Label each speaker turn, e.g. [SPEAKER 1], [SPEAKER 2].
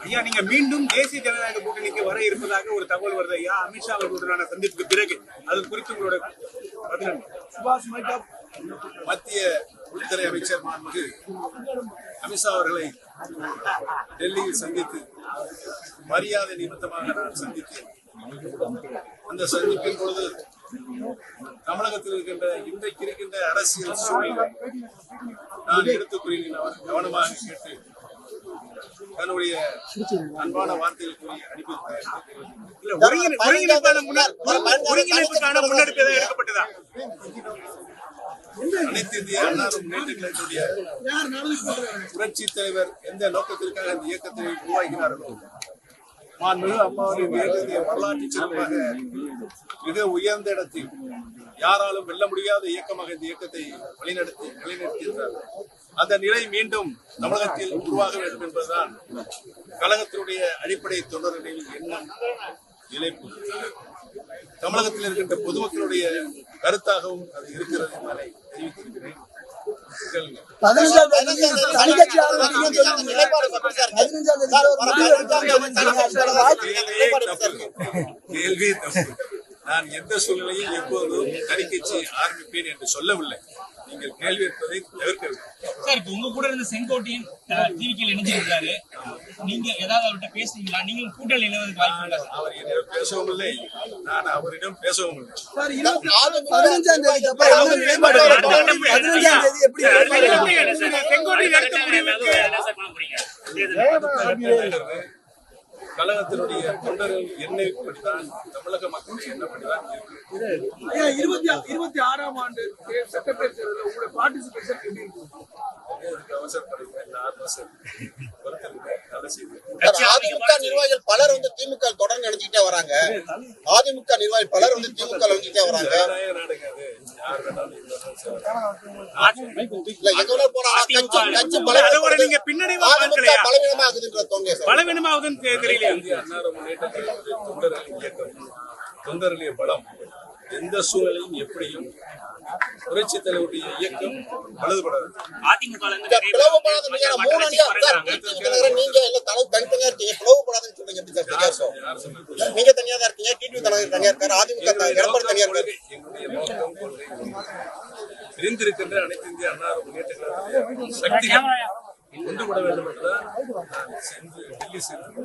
[SPEAKER 1] ஐயா, நீங்க மீண்டும் தேசிய ஜனநாயக கூட்டணிக்கு வர இருப்பதாக ஒரு தகவல் வருது ஐயா. அமித்ஷா அவர்களுடனான சந்திப்புக்கு பிறகு அது குறித்து உங்களோட பதில்.
[SPEAKER 2] மத்திய உள்துறை அமைச்சர் மாண்புமிகு அமித்ஷா அவர்களை டெல்லியில் சந்தித்து மரியாதை நிமித்தமாக நான் சந்தித்தேன். அந்த சந்திப்பின் பொழுது தமிழகத்தில் இருக்கின்ற இன்றைக்கு இருக்கின்ற அரசியல் சூழ்நிலை நான் எடுத்துக் கூறினேன். அவர் கவனமாக கேட்டு தன்னுடைய அன்பான வார்த்தைகள் கூறி
[SPEAKER 1] ஒருங்கிணைப்புக்கான முன்னெடுப்பு எடுக்கப்பட்டதா?
[SPEAKER 2] அனைத்து இந்திய அண்ணா முன்னேற்ற கழகத்துடைய புரட்சி தலைவர் எந்த நோக்கத்திற்காக இந்த இயக்கத்தை உருவாக்கினார்களோ, மாண்புமிகு அம்மாவின் இயக்கத்தை வரலாற்று சிறப்பாக மிக உயர்ந்த இடத்தில் யாராலும் வெல்ல முடியாத இயக்கமாக இந்த இயக்கத்தை வழிநடத்தியிருந்தார். அந்த நிலை மீண்டும் தமிழகத்தில் உருவாக வேண்டும் என்பதுதான் கழகத்தினுடைய அடிப்படை தொண்டர்களின் எண்ணம், நிலைப்பு. தமிழகத்தில் இருக்கின்ற பொதுமக்களுடைய கருத்தாகவும் அது இருக்கிறது என்பதை தெரிவித்திருக்கிறேன். கேள்வி தப்பு. நான் எந்த சூழ்நிலையும் எப்போதும் தனிக்கட்சி ஆரம்பிப்பேன் என்று சொல்லவில்லை. நீங்கள் கேள்வி இருப்பதை தவிர்க்கிறது.
[SPEAKER 3] சார், இப்ப உங்க கூட இருந்த செங்கோட்டையன் டிவிக்கில் இணைஞ்சிருக்காரு. நீங்க ஏதாவது அவர்கிட்ட பேசுறீங்களா? நீங்களும் கூட்டணி இணைவதற்கு வாய்ப்பு இருக்கா?
[SPEAKER 2] அவர் என்னிடம் பேசவும் இல்லை, நான் அவரிடம் பேசவும் இல்லை. கழகத்தினுடைய தொண்டர்கள் எண்ணப்படிதான் தமிழக மக்களுடைய எண்ணப்படிதான்
[SPEAKER 1] 26ஆம் ஆண்டு சட்டப்பேரவை தேர்தலில் உங்களுடைய பார்ட்டிசிபேஷன் எப்படி இருக்கு?
[SPEAKER 4] அதிமுக நிர்வாகிகள் பலர் வந்து திமுக தொடர்ந்து நினைச்சுட்டே வராங்க. அதிமுக நிர்வாகிகள் பலர் வந்து திமுக நினைச்சுட்டே வராங்க.
[SPEAKER 2] தொண்டர்களுடைய பலம் எந்த சூழலையும் எப்படியும் புரட்சி தலைவருடைய இயக்கம் பழுதுபடாது.
[SPEAKER 4] நீங்க தனியா தான் இருக்கீங்க, டிடிவி தலைவர் தனியா இருக்காரு, அதிமுக எடப்பாடி தனியா இருக்காரு.
[SPEAKER 2] என்னுடைய நோக்கம் பிரிந்திருக்கின்ற அனைத்து இந்திய அண்ணா முன்னேற்ற கழகத்துடைய சக்திகள் ஒன்றுபட வேண்டும் என்றுதான் நான் சென்று டெல்லி சென்று